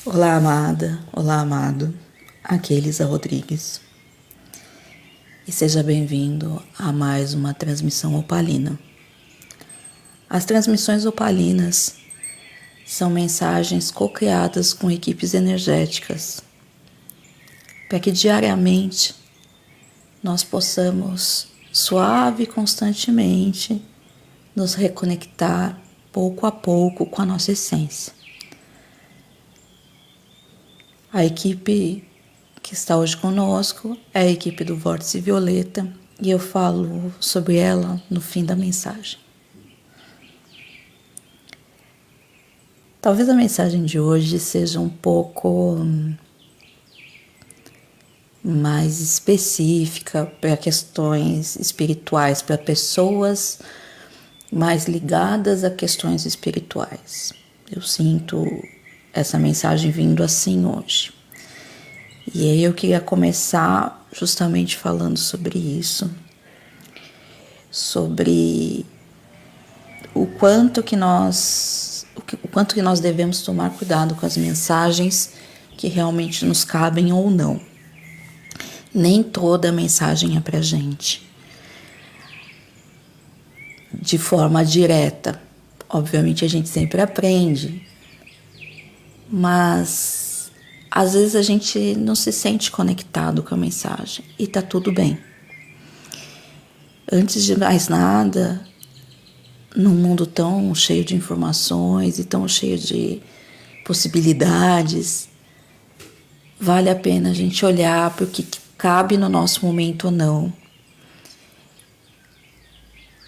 Olá, amada, olá, amado. Aqui é Elisa Rodrigues. E seja bem-vindo a mais uma transmissão opalina. As transmissões opalinas são mensagens co-criadas com equipes energéticas para que diariamente nós possamos, suave e constantemente, nos reconectar pouco a pouco com a nossa essência. A equipe que está hoje conosco é a equipe do Vórtice Violeta e eu falo sobre ela no fim da mensagem. Talvez a mensagem de hoje seja um pouco mais específica para questões espirituais, para pessoas mais ligadas a questões espirituais. Eu sinto essa mensagem vindo assim hoje. E aí eu queria começar justamente falando sobre isso, sobre o quanto que nós devemos tomar cuidado com as mensagens que realmente nos cabem ou não. Nem toda mensagem é pra gente, de forma direta. Obviamente a gente sempre aprende, mas às vezes a gente não se sente conectado com a mensagem e tá tudo bem. Antes de mais nada, num mundo tão cheio de informações e tão cheio de possibilidades, vale a pena a gente olhar para o que cabe no nosso momento ou não.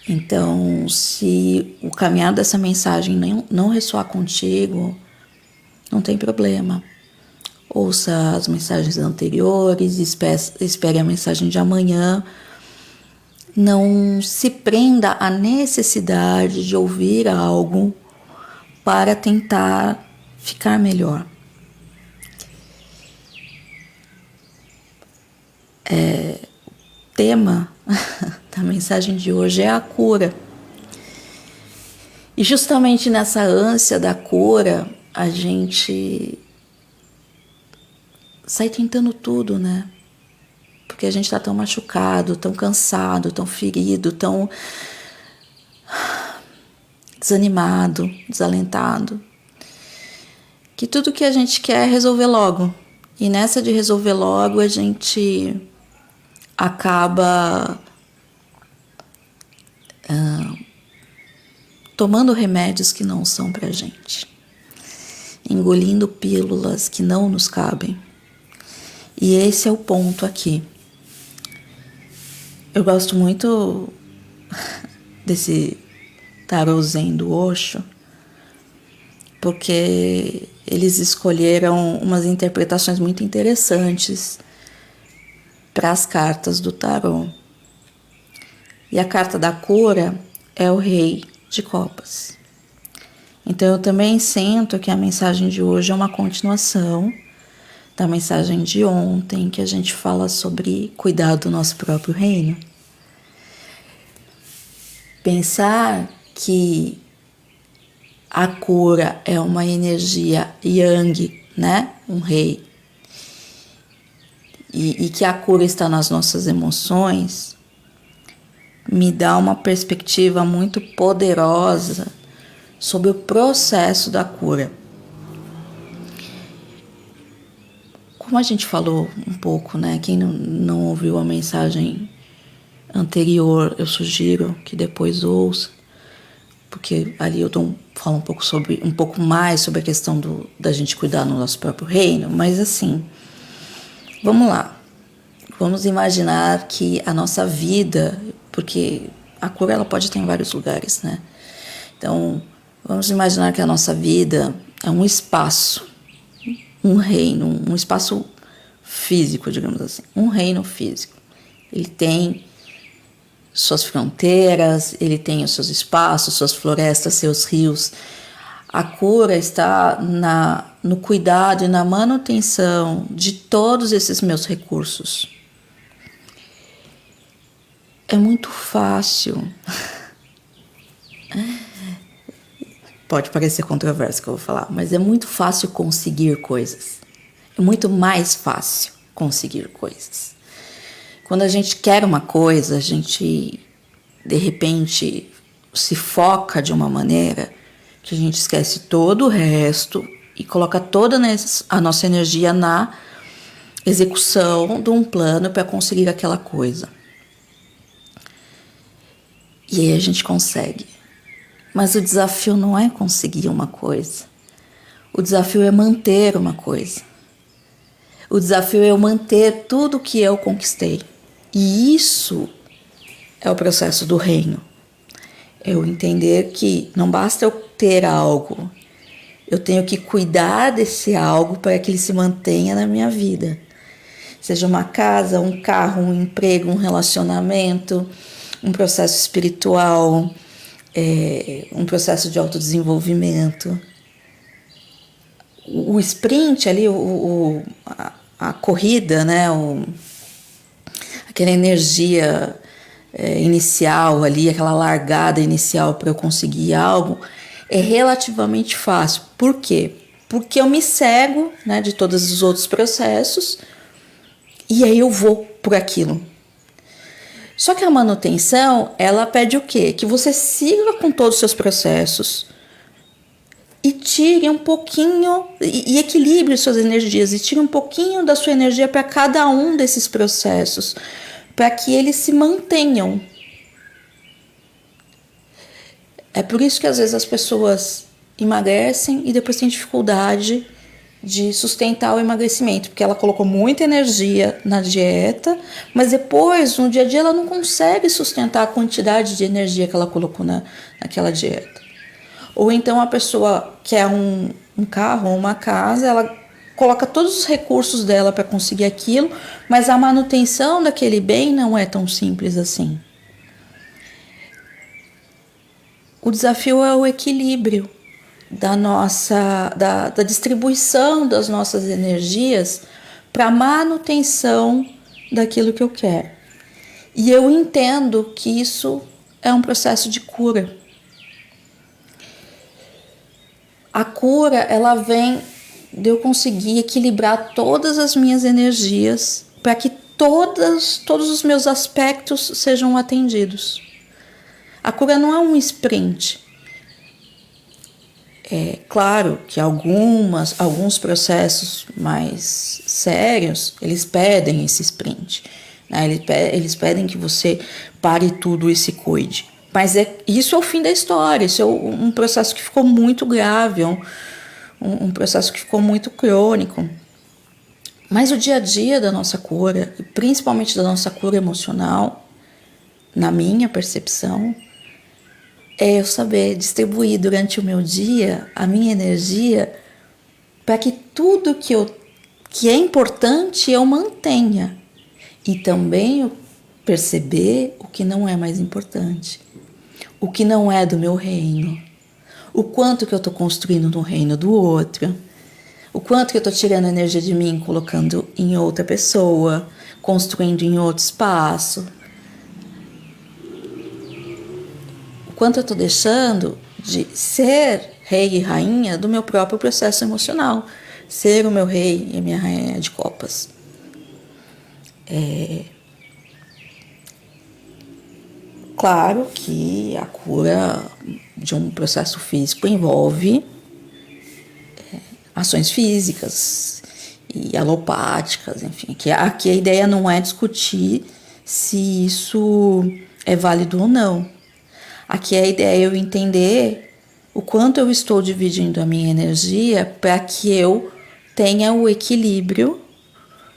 Então, se o caminhar dessa mensagem não ressoar contigo, não tem problema. Ouça as mensagens anteriores, espere a mensagem de amanhã. Não se prenda à necessidade de ouvir algo para tentar ficar melhor. O tema da mensagem de hoje é a cura. E justamente nessa ânsia da cura, a gente sai tentando tudo, né? Porque a gente tá tão machucado, tão cansado, tão ferido, tão desanimado, desalentado, que tudo que a gente quer é resolver logo. E nessa de resolver logo, a gente acaba tomando remédios que não são pra gente, engolindo pílulas que não nos cabem. E esse é o ponto aqui. Eu gosto muito desse tarôzinho do Osho, porque eles escolheram umas interpretações muito interessantes para as cartas do tarô. E a carta da cura é o Rei de Copas. Então eu também sinto que a mensagem de hoje é uma continuação da mensagem de ontem, que a gente fala sobre cuidar do nosso próprio reino. Pensar que a cura é uma energia yang, né? Um rei. E que a cura está nas nossas emoções, me dá uma perspectiva muito poderosa sobre o processo da cura. Como a gente falou um pouco, né? Quem não ouviu a mensagem anterior, eu sugiro que depois ouça, porque ali eu falo um pouco mais sobre a questão da gente cuidar do nosso próprio reino, mas assim, vamos lá. Vamos imaginar que a nossa vida, porque a cura ela pode ter em vários lugares, né? Então, vamos imaginar que a nossa vida é um espaço, um reino, um espaço físico, digamos assim, um reino físico. Ele tem suas fronteiras, ele tem os seus espaços, suas florestas, seus rios. A cura está no cuidado e na manutenção de todos esses meus recursos. É muito fácil Pode parecer controverso o que eu vou falar, mas é muito fácil conseguir coisas. É muito mais fácil conseguir coisas. Quando a gente quer uma coisa, a gente, de repente, se foca de uma maneira que a gente esquece todo o resto e coloca toda a nossa energia na execução de um plano para conseguir aquela coisa. E aí a gente consegue. Mas o desafio não é conseguir uma coisa. O desafio é manter uma coisa. O desafio é eu manter tudo que eu conquistei. E isso é o processo do reino. Eu entender que não basta eu ter algo, eu tenho que cuidar desse algo para que ele se mantenha na minha vida. Seja uma casa, um carro, um emprego, um relacionamento, um processo espiritual, um processo de autodesenvolvimento. O sprint ali, a corrida, né? Aquela energia inicial ali, aquela largada inicial para eu conseguir algo, é relativamente fácil. Por quê? Porque eu me cego, né, de todos os outros processos e aí eu vou por aquilo. Só que a manutenção, ela pede o quê? Que você siga com todos os seus processos e tire um pouquinho, e equilibre suas energias, e tire um pouquinho da sua energia para cada um desses processos, para que eles se mantenham. É por isso que às vezes as pessoas emagrecem e depois têm dificuldade de sustentar o emagrecimento, porque ela colocou muita energia na dieta, mas depois, no dia a dia, ela não consegue sustentar a quantidade de energia que ela colocou naquela dieta. Ou então a pessoa quer um carro ou uma casa, ela coloca todos os recursos dela para conseguir aquilo, mas a manutenção daquele bem não é tão simples assim. O desafio é o equilíbrio da distribuição das nossas energias para a manutenção daquilo que eu quero. E eu entendo que isso é um processo de cura. A cura, ela vem de eu conseguir equilibrar todas as minhas energias para que todos os meus aspectos sejam atendidos. A cura não é um sprint. É claro que alguns processos mais sérios, eles pedem esse sprint, né? Eles pedem que você pare tudo e se cuide. Mas isso é o fim da história, isso é um processo que ficou muito grave, um processo que ficou muito crônico. Mas o dia a dia da nossa cura, e principalmente da nossa cura emocional, na minha percepção, é eu saber distribuir durante o meu dia a minha energia para que tudo que é importante eu mantenha. E também eu perceber o que não é mais importante. O que não é do meu reino. O quanto que eu estou construindo no reino do outro. O quanto que eu estou tirando energia de mim, colocando em outra pessoa, construindo em outro espaço. O quanto eu estou deixando de ser rei e rainha do meu próprio processo emocional. Ser o meu rei e a minha rainha de copas. Claro que a cura de um processo físico envolve ações físicas e alopáticas, enfim. Aqui a ideia não é discutir se isso é válido ou não. Aqui a ideia é eu entender o quanto eu estou dividindo a minha energia para que eu tenha o equilíbrio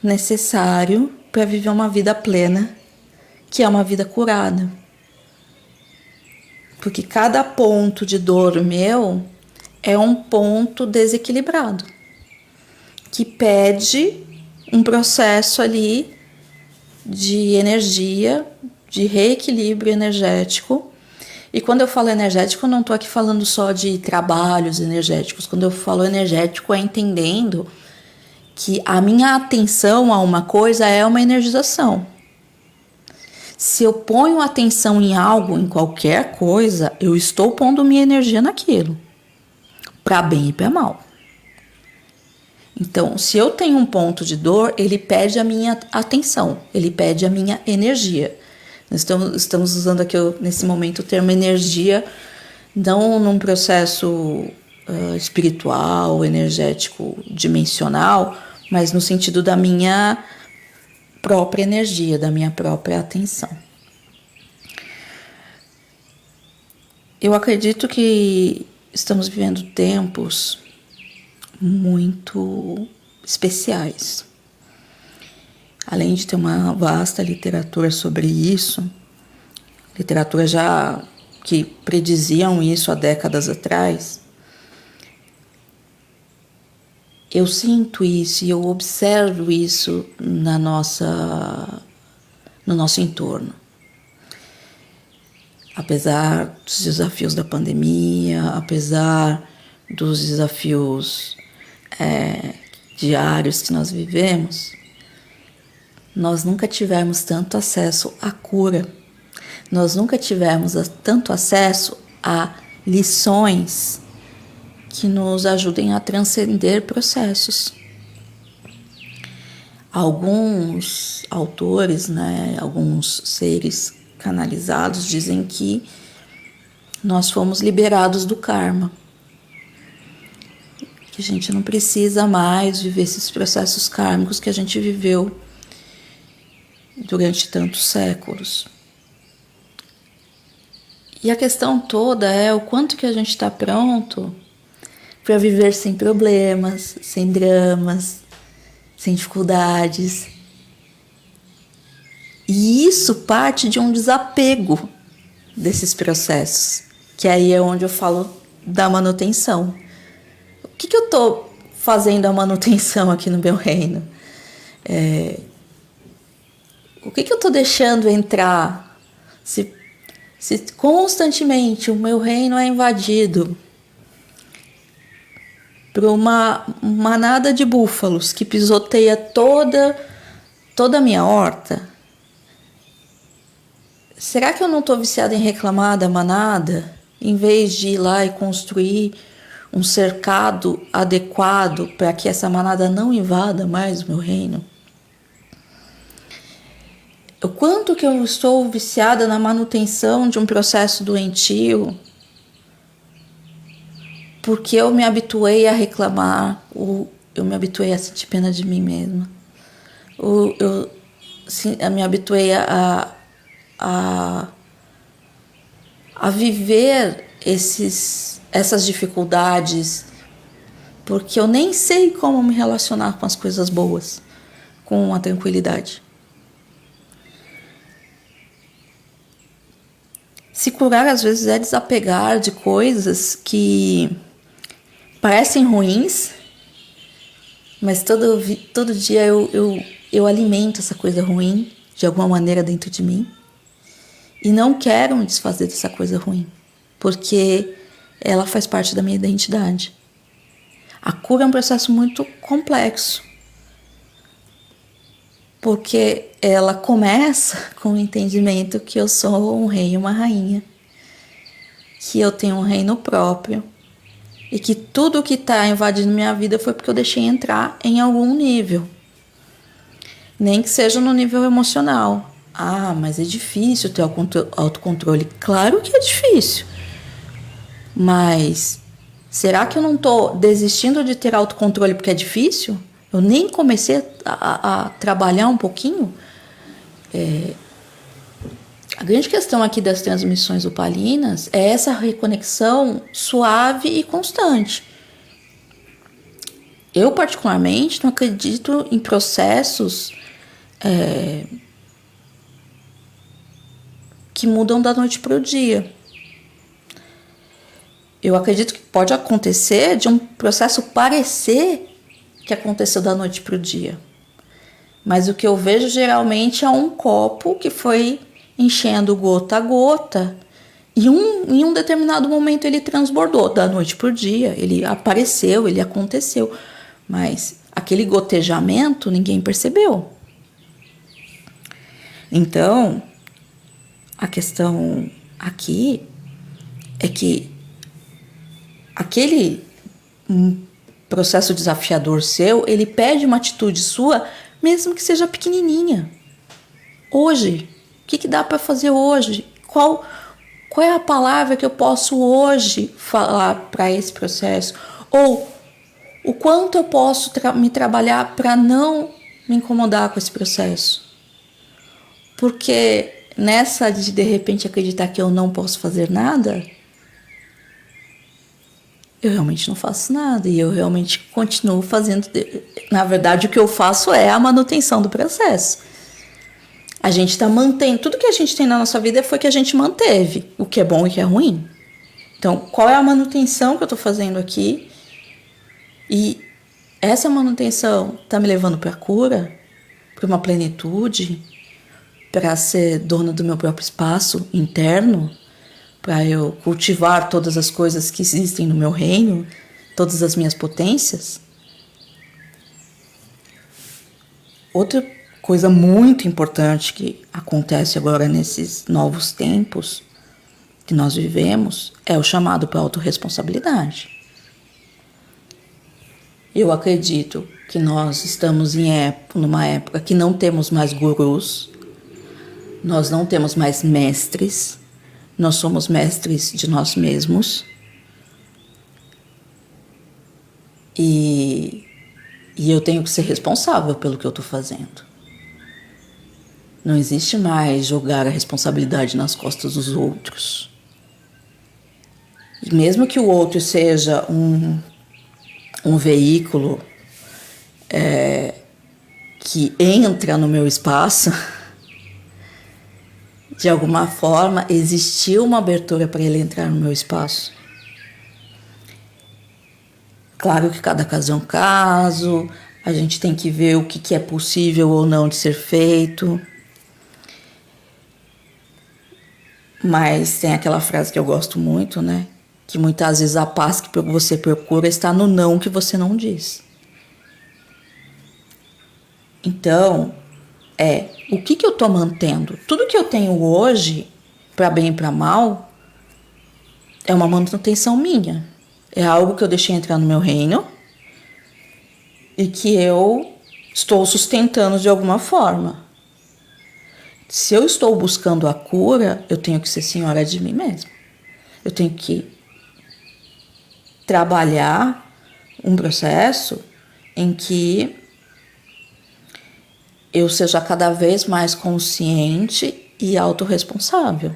necessário para viver uma vida plena, que é uma vida curada. Porque cada ponto de dor meu é um ponto desequilibrado, que pede um processo ali de energia, de reequilíbrio energético. E quando eu falo energético, eu não estou aqui falando só de trabalhos energéticos. Quando eu falo energético, é entendendo que a minha atenção a uma coisa é uma energização. Se eu ponho atenção em algo, em qualquer coisa, eu estou pondo minha energia naquilo. para bem e para mal. Então, se eu tenho um ponto de dor, ele pede a minha atenção, ele pede a minha energia. Nós estamos usando aqui, nesse momento, o termo energia, não num processo espiritual, energético, dimensional, mas no sentido da minha própria energia, da minha própria atenção. Eu acredito que estamos vivendo tempos muito especiais. Além de ter uma vasta literatura sobre isso, literatura já que prediziam isso há décadas atrás, eu sinto isso e eu observo isso no nosso entorno. Apesar dos desafios da pandemia, apesar dos desafios diários que nós vivemos, nós nunca tivemos tanto acesso à cura, nós nunca tivemos tanto acesso a lições que nos ajudem a transcender processos. Alguns autores, alguns seres canalizados dizem que nós fomos liberados do karma, que a gente não precisa mais viver esses processos kármicos que a gente viveu durante tantos séculos. E a questão toda é o quanto que a gente está pronto para viver sem problemas, sem dramas, sem dificuldades. E isso parte de um desapego desses processos, que aí é onde eu falo da manutenção. O que eu estou fazendo a manutenção aqui no meu reino? O que eu estou deixando entrar? Se constantemente o meu reino é invadido por uma manada de búfalos que pisoteia toda a minha horta, será que eu não estou viciada em reclamar da manada, em vez de ir lá e construir um cercado adequado para que essa manada não invada mais o meu reino? O quanto que eu estou viciada na manutenção de um processo doentio, porque eu me habituei a reclamar, eu me habituei a sentir pena de mim mesma, eu me habituei a viver essas dificuldades, porque eu nem sei como me relacionar com as coisas boas, com a tranquilidade. Se curar, às vezes, é desapegar de coisas que parecem ruins, mas todo dia eu alimento essa coisa ruim de alguma maneira dentro de mim e não quero me desfazer dessa coisa ruim, porque ela faz parte da minha identidade. A cura é um processo muito complexo, porque ela começa com o entendimento que eu sou um rei e uma rainha, que eu tenho um reino próprio e que tudo que está invadindo minha vida foi porque eu deixei entrar em algum nível, nem que seja no nível emocional. Ah, mas é difícil ter autocontrole. Claro que é difícil, mas será que eu não estou desistindo de ter autocontrole porque é difícil? Eu nem comecei a trabalhar um pouquinho. A grande questão aqui das transmissões opalinas é essa reconexão suave e constante. Eu, particularmente, não acredito em processos que mudam da noite para o dia. Eu acredito que pode acontecer de um processo parecer que aconteceu da noite para o dia. Mas o que eu vejo geralmente é um copo que foi enchendo gota a gota e em um determinado momento ele transbordou da noite para o dia. Ele apareceu, ele aconteceu. Mas aquele gotejamento ninguém percebeu. Então, a questão aqui é que aquele um processo desafiador seu, ele pede uma atitude sua, mesmo que seja pequenininha. Hoje, o que dá para fazer hoje? Qual é a palavra que eu posso hoje falar para esse processo? Ou o quanto eu posso me trabalhar para não me incomodar com esse processo? Porque nessa de repente acreditar que eu não posso fazer nada, eu realmente não faço nada e eu realmente continuo fazendo. Na verdade, o que eu faço é a manutenção do processo. A gente está mantendo. Tudo que a gente tem na nossa vida foi que a gente manteve, o que é bom e o que é ruim. Então, qual é a manutenção que eu estou fazendo aqui? E essa manutenção está me levando para a cura, para uma plenitude, para ser dona do meu próprio espaço interno, para eu cultivar todas as coisas que existem no meu reino, todas as minhas potências. Outra coisa muito importante que acontece agora nesses novos tempos que nós vivemos é o chamado para a autorresponsabilidade. Eu acredito que nós estamos numa época que não temos mais gurus, nós não temos mais mestres, nós somos mestres de nós mesmos. E eu tenho que ser responsável pelo que eu estou fazendo. Não existe mais jogar a responsabilidade nas costas dos outros. E mesmo que o outro seja um veículo que entra no meu espaço, de alguma forma existiu uma abertura para ele entrar no meu espaço. Claro que cada caso é um caso, a gente tem que ver o que é possível ou não de ser feito. Mas tem aquela frase que eu gosto muito, né? Que muitas vezes a paz que você procura está no não que você não diz. Então, o que eu estou mantendo? Tudo que eu tenho hoje, para bem e para mal, é uma manutenção minha. É algo que eu deixei entrar no meu reino e que eu estou sustentando de alguma forma. Se eu estou buscando a cura, eu tenho que ser senhora de mim mesma. Eu tenho que trabalhar um processo em que eu seja cada vez mais consciente e autorresponsável.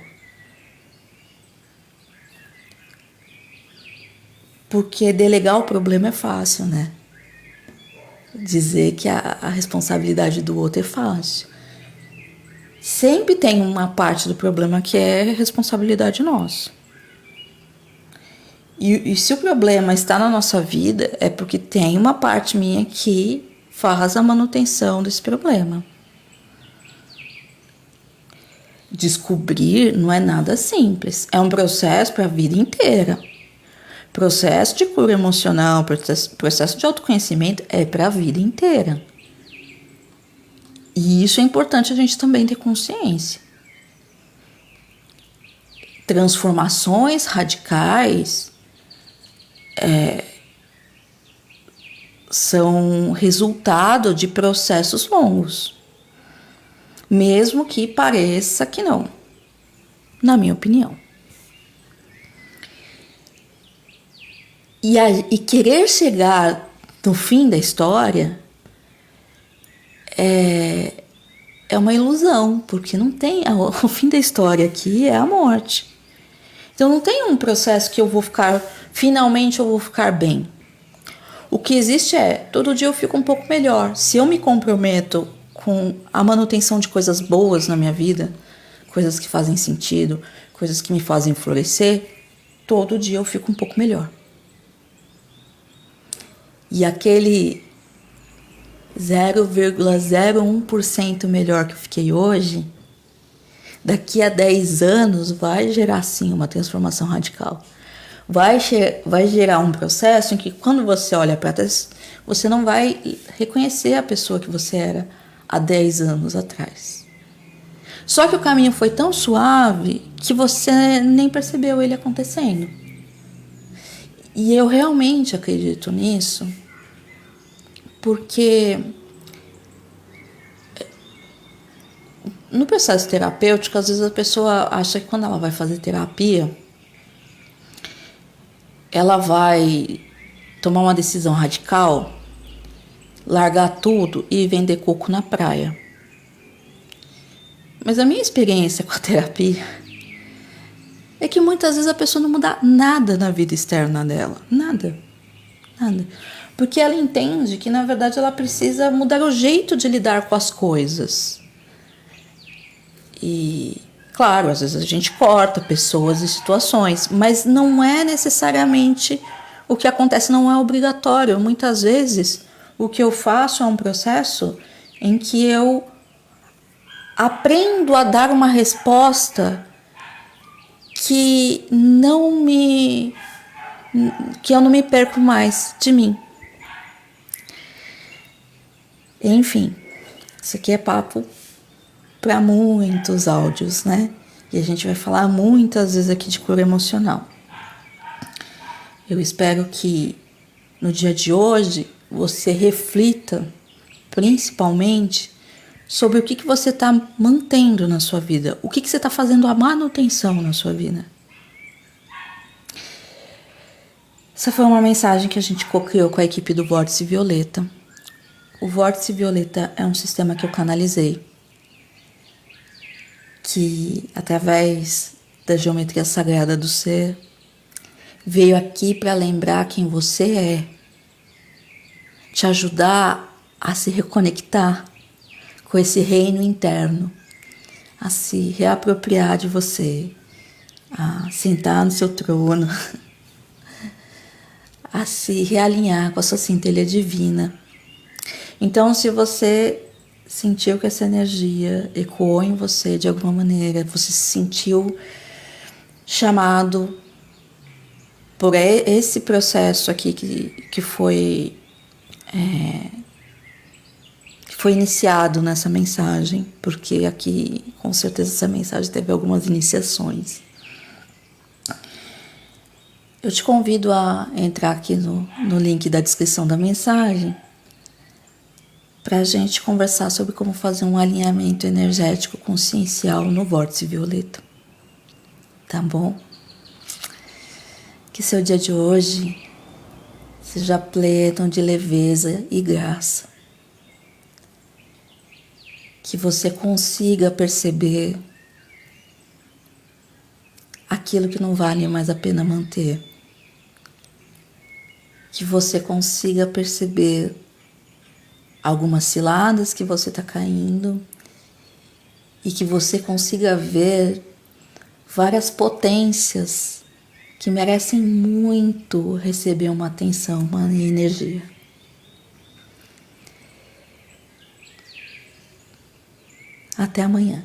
Porque delegar o problema é fácil, né? Dizer que a responsabilidade do outro é fácil. Sempre tem uma parte do problema que é responsabilidade nossa. E se o problema está na nossa vida, é porque tem uma parte minha que faz a manutenção desse problema. Descobrir não é nada simples. É um processo para a vida inteira. Processo de cura emocional, processo de autoconhecimento é para a vida inteira. E isso é importante a gente também ter consciência. Transformações radicais são resultado de processos longos. Mesmo que pareça que não, na minha opinião. E querer chegar no fim da história é uma ilusão, porque não tem. O fim da história aqui é a morte. Então não tem um processo que finalmente eu vou ficar bem. O que existe todo dia eu fico um pouco melhor. Se eu me comprometo com a manutenção de coisas boas na minha vida, coisas que fazem sentido, coisas que me fazem florescer, todo dia eu fico um pouco melhor. E aquele 0,01% melhor que eu fiquei hoje, daqui a 10 anos vai gerar sim uma transformação radical. Vai gerar um processo em que quando você olha para trás, você não vai reconhecer a pessoa que você era há 10 anos atrás. Só que o caminho foi tão suave que você nem percebeu ele acontecendo. E eu realmente acredito nisso, porque no processo terapêutico, às vezes a pessoa acha que quando ela vai fazer terapia, ela vai tomar uma decisão radical, largar tudo e vender coco na praia. Mas a minha experiência com a terapia é que muitas vezes a pessoa não muda nada na vida externa dela. Nada. Porque ela entende que, na verdade, ela precisa mudar o jeito de lidar com as coisas. E, claro, às vezes a gente corta pessoas e situações, mas não é necessariamente o que acontece, não é obrigatório. Muitas vezes o que eu faço é um processo em que eu aprendo a dar uma resposta que eu não me perco mais de mim. Enfim, isso aqui é papo para muitos áudios, né? E a gente vai falar muitas vezes aqui de cura emocional. Eu espero que no dia de hoje você reflita principalmente sobre o que você está mantendo na sua vida, o que você está fazendo a manutenção na sua vida. Essa foi uma mensagem que a gente co-criou com a equipe do Vórtice Violeta. O Vórtice Violeta é um sistema que eu canalizei, que através da geometria sagrada do ser, veio aqui para lembrar quem você é, te ajudar a se reconectar com esse reino interno, a se reapropriar de você, a sentar no seu trono, a se realinhar com a sua centelha divina. Então, se você sentiu que essa energia ecoou em você de alguma maneira, você se sentiu chamado por esse processo aqui que foi iniciado nessa mensagem, porque aqui com certeza essa mensagem teve algumas iniciações. Eu te convido a entrar aqui no link da descrição da mensagem para a gente conversar sobre como fazer um alinhamento energético consciencial no Vórtice Violeta. Tá bom? Que seu dia de hoje seja pleno de leveza e graça. Que você consiga perceber aquilo que não vale mais a pena manter. Que você consiga perceber algumas ciladas que você está caindo e que você consiga ver várias potências que merecem muito receber uma atenção, uma energia. Até amanhã.